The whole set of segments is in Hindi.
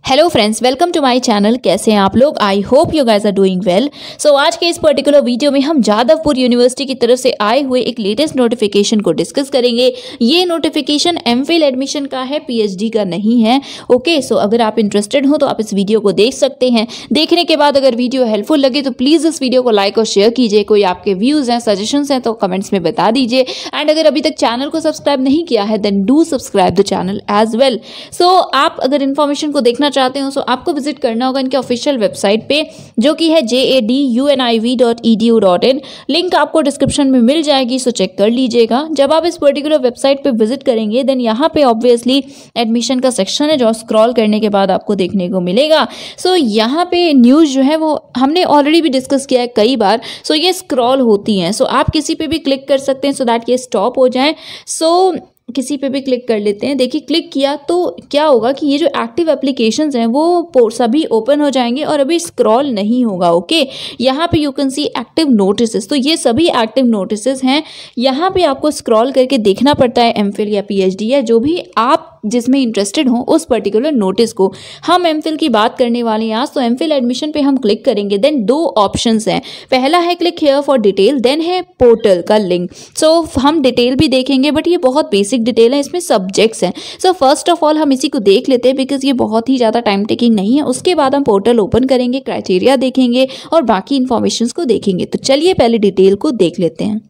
Hello friends, welcome to my channel. कैसे हैं आप लोग? I hope you guys are doing well. So आज के इस पर्टिकुलर वीडियो में हम जादवपुर यूनिवर्सिटी की तरफ से आए हुए एक लेटेस्ट नोटिफिकेशन को डिस्कस करेंगे। ये नोटिफिकेशन एमफिल एडमिशन का है, पीएचडी का नहीं है। ओके, सो अगर आप इंटरेस्टेड हो तो आप इस वीडियो को देख सकते हैं। देखने के बाद अगर वीडियो हेल्पफुल लगे तो प्लीज़ इस वीडियो को लाइक और शेयर कीजिए। कोई आपके व्यूज़ हैं, सजेशंस हैं तो कमेंट्स में बता दीजिए। एंड अगर अभी तक चैनल को सब्सक्राइब नहीं किया है then do subscribe the channel as well. So आप अगर इन्फॉर्मेशन को देखना चाहते हो तो आपको विजिट करना होगा इनके ऑफिशियल वेबसाइट पे, जो कि है jaduniv.edu.in। लिंक आपको डिस्क्रिप्शन में मिल जाएगी, सो चेक कर लीजिएगा। जब आप इस पर्टिकुलर वेबसाइट पे विजिट करेंगे देन यहाँ पे ऑब्वियसली एडमिशन का सेक्शन है जो स्क्रॉल करने के बाद आपको देखने को मिलेगा। सो यहाँ पे न्यूज़ जो है वो हमने ऑलरेडी भी डिस्कस किया है कई बार। सो ये स्क्रॉल होती हैं, सो आप किसी पे भी क्लिक कर सकते हैं सो दैट ये स्टॉप हो जाए। सो किसी पे भी क्लिक कर लेते हैं। देखिए, क्लिक किया तो क्या होगा कि ये जो एक्टिव एप्लीकेशंस हैं वो सभी ओपन हो जाएंगे और अभी स्क्रॉल नहीं होगा। ओके, यहाँ पे you can see active notices, तो ये सभी एक्टिव नोटिसेस हैं। यहाँ पे आपको स्क्रॉल करके देखना पड़ता है एमफिल या पीएचडी या जो भी आप जिसमें इंटरेस्टेड हो उस पर्टिकुलर नोटिस को। हम एमफिल की बात करने वाले हैं आज, तो एमफिल एडमिशन पे हम क्लिक करेंगे। देन दो ऑप्शंस हैं, पहला है click here for detail, then है पोर्टल का लिंक। सो हम डिटेल भी देखेंगे बट ये बहुत बेसिक डिटेल है, इसमें सब्जेक्ट्स हैं। सो फर्स्ट ऑफ ऑल हम इसी को देख लेते हैं बिकॉज ये बहुत ही ज़्यादा टाइम टेकिंग नहीं है। उसके बाद हम पोर्टल ओपन करेंगे, क्राइटेरिया देखेंगे और बाकी इन्फॉर्मेशन को देखेंगे। तो चलिए पहले डिटेल को देख लेते हैं।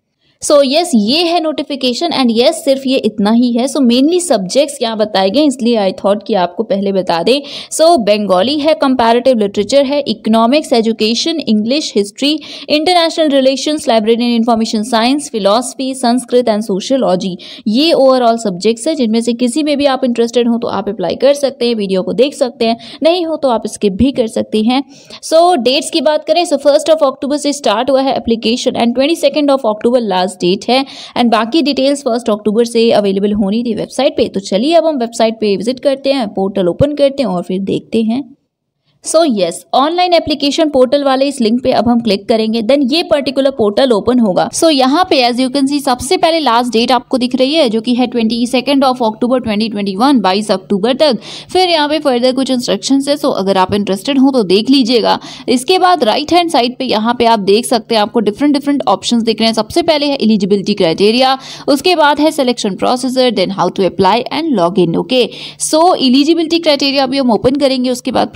सो यस, ये है नोटिफिकेशन एंड यस सिर्फ ये इतना ही है। सो मेनली सब्जेक्ट्स यहाँ बताए गए, इसलिए आई थॉट कि आपको पहले बता दें। सो बंगाली है, कंपैरेटिव लिटरेचर है, economics, education, English, history, international relations, library and information science, philosophy, Sanskrit and sociology. ये ओवरऑल सब्जेक्ट्स है जिनमें से किसी में भी आप इंटरेस्टेड हो तो आप अप्लाई कर सकते हैं। वीडियो को देख सकते हैं, नहीं हो तो आप स्किप भी कर सकते हैं। सो डेट्स की बात करें, सो 1 अक्टूबर से स्टार्ट हुआ है application end 22 October last date है एंड बाकी डिटेल्स 1 अक्टूबर से अवेलेबल होनी थी वेबसाइट पे। तो चलिए अब हम वेबसाइट पे विजिट करते हैं, पोर्टल ओपन करते हैं और फिर देखते हैं। So yes, online application portal वाले इस लिंक पे अब हम क्लिक करेंगे देन ये पर्टिकुलर पोर्टल ओपन होगा। सो यहाँ पे एज यू कैन सी सबसे पहले लास्ट डेट आपको दिख रही है जो कि है 22 अक्टूबर 2021, 22 अक्टूबर तक। फिर यहाँ पे फर्दर कुछ इंस्ट्रक्शंस है, सो अगर आप इंटरेस्टेड हो तो देख लीजिएगा। इसके बाद राइट हैंड साइड पे यहाँ पे आप देख सकते हैं आपको डिफरेंट ऑप्शंस दिख रहे हैं। सबसे पहले है एलिजिबिलिटी क्राइटेरिया, उसके बाद है selection procedure, then how to apply and log in. Okay, so eligibility criteria अभी हम ओपन करेंगे, उसके बाद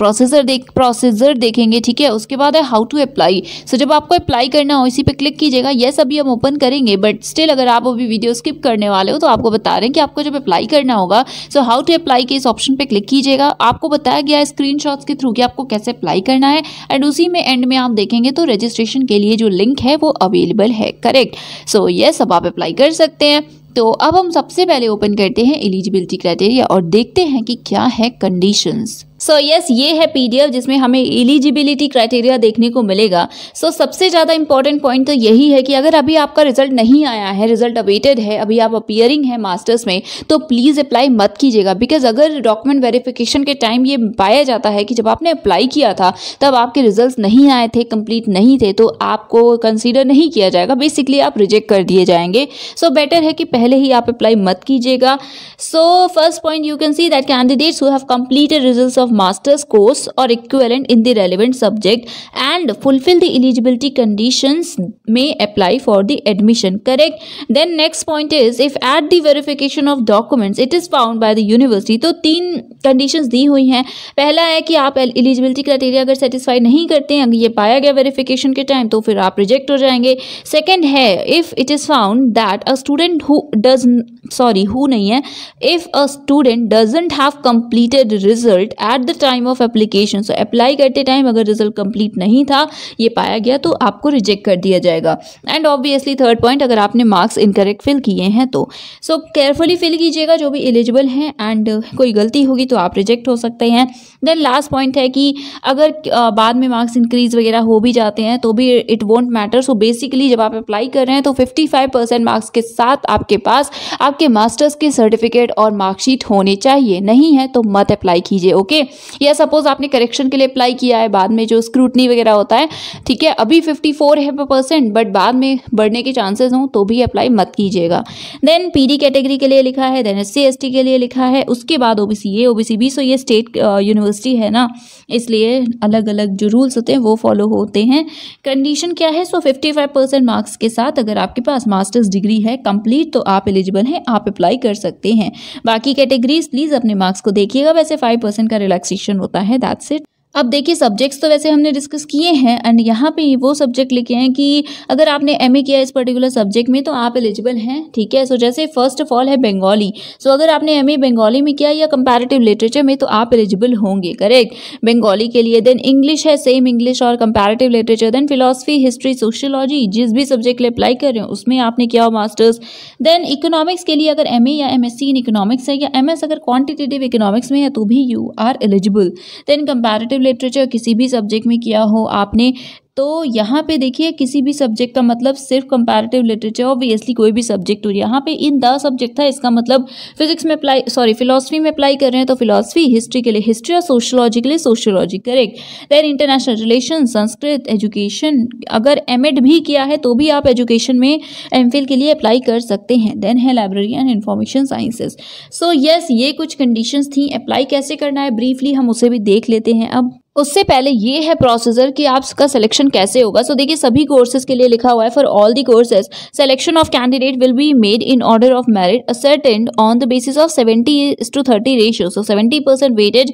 प्रोसीजर देखेंगे, ठीक है। उसके बाद है हाउ टू अप्लाई। सो जब आपको अप्लाई करना हो इसी पे क्लिक कीजिएगा। यस, अभी हम ओपन करेंगे बट स्टिल अगर आप अभी वीडियो स्किप करने वाले हो तो आपको बता रहे हैं कि आपको जब अप्लाई करना होगा सो हाउ टू अप्लाई के इस ऑप्शन पे क्लिक कीजिएगा। आपको बताया गया है स्क्रीनशॉट्स के थ्रू कि आपको कैसे अप्लाई करना है एंड उसी में एंड में आप देखेंगे तो रजिस्ट्रेशन के लिए जो लिंक है वो अवेलेबल है, करेक्ट। सो यस, अब आप अप्लाई कर सकते हैं। तो अब हम सबसे पहले ओपन करते हैं एलिजिबिलिटी क्राइटेरिया और देखते हैं कि क्या है कंडीशंस। सो यस, ये है पीडीएफ जिसमें हमें एलिजिबिलिटी क्राइटेरिया देखने को मिलेगा। सो सबसे ज़्यादा इंपॉर्टेंट पॉइंट तो यही है कि अगर अभी आपका रिजल्ट नहीं आया है, रिजल्ट अवेटेड है, अभी आप अपीयरिंग है मास्टर्स में, तो प्लीज़ अप्लाई मत कीजिएगा। बिकॉज अगर डॉक्यूमेंट वेरिफिकेशन के टाइम ये पाया जाता है कि जब आपने अप्लाई किया था तब आपके रिजल्ट नहीं आए थे, कंप्लीट नहीं थे, तो आपको कंसिडर नहीं किया जाएगा, बेसिकली आप रिजेक्ट कर दिए जाएंगे। सो बेटर है कि पहले ही आप अप्लाई मत कीजिएगा। So first point you can see that candidates who have completed results of master's course or equivalent in the relevant subject and fulfill the eligibility conditions may apply for the admission, correct. Then next point is if at the verification of documents it is found by the university, तो 3 conditions दी हुई हैं। पहला है कि आप eligibility criteria अगर satisfy नहीं करते हैं, अगर ये पाया गया verification के टाइम, तो फिर आप reject हो जाएंगे। Second है if it is found that a student who नहीं है, if a student doesn't have completed result at the time of application, so apply करते टाइम अगर रिजल्ट कंप्लीट नहीं था, ये पाया गया, तो आपको रिजेक्ट कर दिया जाएगा। एंड ऑब्वियसली थर्ड पॉइंट, अगर आपने मार्क्स इनकरेक्ट फिल किए हैं तो सो केयरफुली फिल कीजिएगा जो भी एलिजिबल हैं एंड कोई गलती होगी तो आप रिजेक्ट हो सकते हैं। देन लास्ट पॉइंट है कि अगर बाद में मार्क्स इंक्रीज वगैरह हो भी जाते हैं तो भी it won't matter. So basically जब आप अप्लाई कर रहे हैं तो 55% मार्क्स के साथ आपके पास आपके मास्टर्स के सर्टिफिकेट और मार्कशीट होने चाहिए, नहीं है तो मत अप्लाई कीजिए। Okay, okay. या सपोज आपने करेक्शन के लिए अप्लाई किया है, बाद में जो स्क्रूटनी वगैरह होता है, ठीक है, अभी 54 है %, बट बाद में बढ़ने के चांसेस हों तो भी अप्लाई मत कीजिएगा। देन पीडी कैटेगरी के लिए लिखा है, देन SC ST के लिए लिखा है, उसके बाद OBC A OBC B। सो ये स्टेट यूनिवर्सिटी है ना, इसलिए अलग अलग जो रूल्स होते हैं वो फॉलो होते हैं। कंडीशन क्या है? सो 55% मार्क्स के साथ अगर आपके पास मास्टर्स डिग्री है कंप्लीट तो आप एलिजिबल हैं, आप अप्लाई कर सकते हैं। बाकी कैटेगरीज प्लीज अपने मार्क्स को देखिएगा, वैसे 5% का रिलैक्सेशन होता है, दैट्स इट। अब देखिए सब्जेक्ट्स तो वैसे हमने डिस्कस किए हैं, एंड यहाँ पे वो सब्जेक्ट लिखे हैं कि अगर आपने MA किया इस पर्टिकुलर सब्जेक्ट में तो आप एलिजिबल हैं, ठीक है। सो जैसे फर्स्ट ऑफ ऑल है बंगाली। सो अगर आपने MA बंगाली में किया या कंपैरेटिव लिटरेचर में तो आप एलिजिबल होंगे, करेक्ट, बंगाली के लिए। देन इंग्लिश है, सेम इंग्लिश और comparative literature. Then philosophy, history, sociology, जिस भी सब्जेक्ट के लिए अप्लाई कर रहे हो उसमें आपने किया हो मास्टर्स। देन इकोनॉमिक्स के लिए अगर MA या MSc इन इकोनॉमिक्स है या MS अगर क्वान्टिटेटिव इकोनॉमिक्स में है तो भी you are eligible. Then comparative literature किसी भी सब्जेक्ट में किया हो आपने, तो यहाँ पे देखिए किसी भी सब्जेक्ट का मतलब सिर्फ कंपैरेटिव लिटरेचर, ऑब्वियसली कोई भी सब्जेक्ट हो। यहाँ पे इन द सब्जेक्ट था, इसका मतलब फिजिक्स में अप्लाई, सॉरी फिलॉसफी में अप्लाई कर रहे हैं तो फिलॉसफी, हिस्ट्री के लिए हिस्ट्री और सोशियोलॉजी के लिए sociology, correct. Then international relation, Sanskrit, education, अगर MEd भी किया है तो भी आप एजुकेशन में MPhil के लिए अप्लाई कर सकते हैं। देन है library and information sciences. So yes, ये कुछ कंडीशंस थी। अप्लाई कैसे करना है ब्रीफली हम उसे भी देख लेते हैं। अब उससे पहले ये है प्रोसीजर कि आपका सिलेक्शन कैसे होगा। सो देखिए सभी कोर्सेज के लिए लिखा हुआ है, for all the courses selection of candidate will be made in order of merit ascertained on the basis of 70:30 ratio. So 70% weightage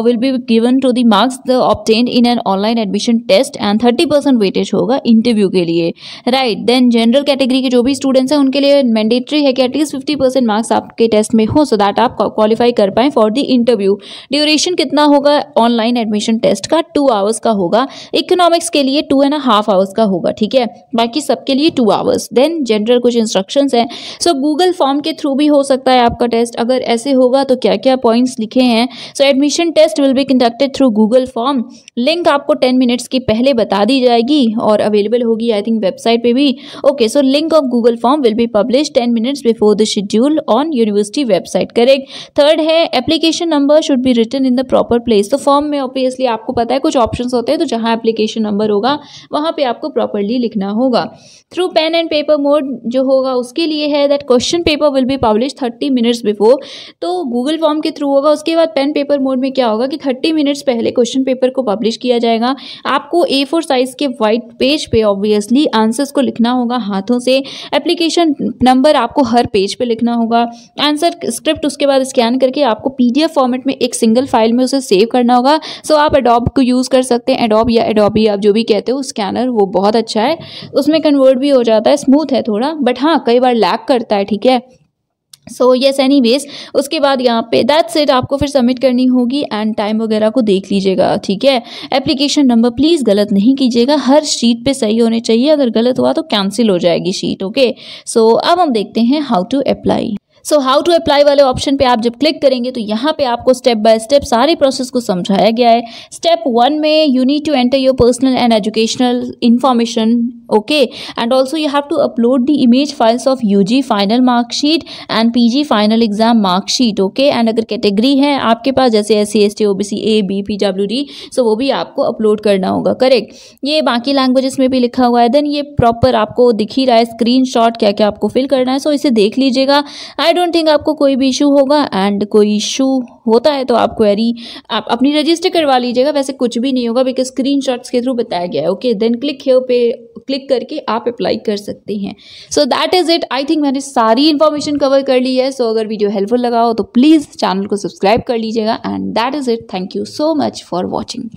will be given to the marks the obtained in an online admission test and 30% weightage होगा इंटरव्यू के लिए, राइट। देन जनरल कैटेगरी के जो भी स्टूडेंट्स हैं उनके लिए मैंडेटरी है कि एटलीस्ट 50% मार्क्स आपके टेस्ट में हो, सो दैट आप क्वालिफाई कर पाएं फॉर द इंटरव्यू। ड्यूरेशन कितना होगा ऑनलाइन एडमिशन टेस्ट का? 2 आवर्स का होगा। इकोनॉमिक्स के लिए 2.5 आवर्स का होगा, ठीक है, बाकी सबके लिए 2 आवर्स। देन जनरल कुछ इंस्ट्रक्शंस हैं। सो गूगल फॉर्म के थ्रू भी हो सकता है आपका टेस्ट। अगर ऐसे होगा तो क्या क्या पॉइंट्स लिखे हैं? So admission test will be conducted through Google form. Link आपको 10 मिनट्स की पहले बता दी जाएगी और अवेलेबल होगी आई थिंक वेबसाइट पे भी, okay. So link of Google form will be publish 10 minutes before the schedule on university website, correct. Third है application number should be written in the proper place. तो फॉर्म में ऑब्वियसली आपको पता है कुछ ऑप्शंस होते हैं, तो जहां एप्लीकेशन नंबर होगा वहां पे आपको प्रॉपर्ली लिखना होगा। Through pen and paper mode जो होगा उसके लिए है that question paper will be publish 30 minutes before. तो गूगल फॉर्म के थ्रू होगा। उसके बाद पेन पेपर मोड में क्या होगा कि 30 मिनट्स पहले क्वेश्चन पेपर को पब्लिश किया जाएगा। आपको A4 साइज के व्हाइट पेज पे ऑब्वियसली आंसर्स को लिखना होगा हाथों से। एप्लीकेशन नंबर आपको हर पेज पे लिखना होगा। आंसर स्क्रिप्ट उसके बाद स्कैन करके आपको PDF फॉर्मेट में एक सिंगल फाइल में उसे सेव करना होगा। सो आप एडोब को यूज़ कर सकते हैं, एडोब या एडोबी आप जो भी कहते हो, स्कैनर वो बहुत अच्छा है, उसमें कन्वर्ट भी हो जाता है, स्मूथ है थोड़ा, बट हाँ कई बार लैग करता है, ठीक है। सो येस एनीवेज उसके बाद यहाँ पे दैट्स इट, आपको फिर सबमिट करनी होगी एंड टाइम वगैरह को देख लीजिएगा, ठीक है। एप्लीकेशन नंबर प्लीज़ गलत नहीं कीजिएगा, हर शीट पे सही होने चाहिए, अगर गलत हुआ तो कैंसिल हो जाएगी शीट, ओके। सो अब हम देखते हैं how to apply. So how to apply वाले ऑप्शन पे आप जब क्लिक करेंगे तो यहाँ पे आपको स्टेप बाय स्टेप सारे प्रोसेस को समझाया गया है। स्टेप 1 में you need to enter your personal and educational information, okay, and also you have to upload the image files of UG final marksheet and PG final exam marksheet, okay. And अगर कैटेगरी है आपके पास जैसे SC ST OBC A B PWD, सो वो भी आपको अपलोड करना होगा, करेक्ट। ये बाकी लैंग्वेजेस में भी लिखा हुआ है। देन ये प्रॉपर आपको दिख ही रहा है स्क्रीनशॉट क्या क्या आपको फिल करना है, सो इसे देख लीजिएगा। आई डोंट थिंक आपको कोई भी इशू होगा, एंड कोई इशू होता है तो आप क्वेरी आप अपनी रजिस्टर करवा लीजिएगा, वैसे कुछ भी नहीं होगा बिकॉज स्क्रीनशॉट्स के थ्रू बताया गया है, ओके। देन क्लिक हियर पे क्लिक करके आप अप्लाई कर सकते हैं। So that is it. I think मैंने सारी इन्फॉर्मेशन कवर कर ली है। सो अगर वीडियो हेल्पफुल लगा हो तो प्लीज़ चैनल को सब्सक्राइब कर लीजिएगा, and that is it. Thank you so much for watching.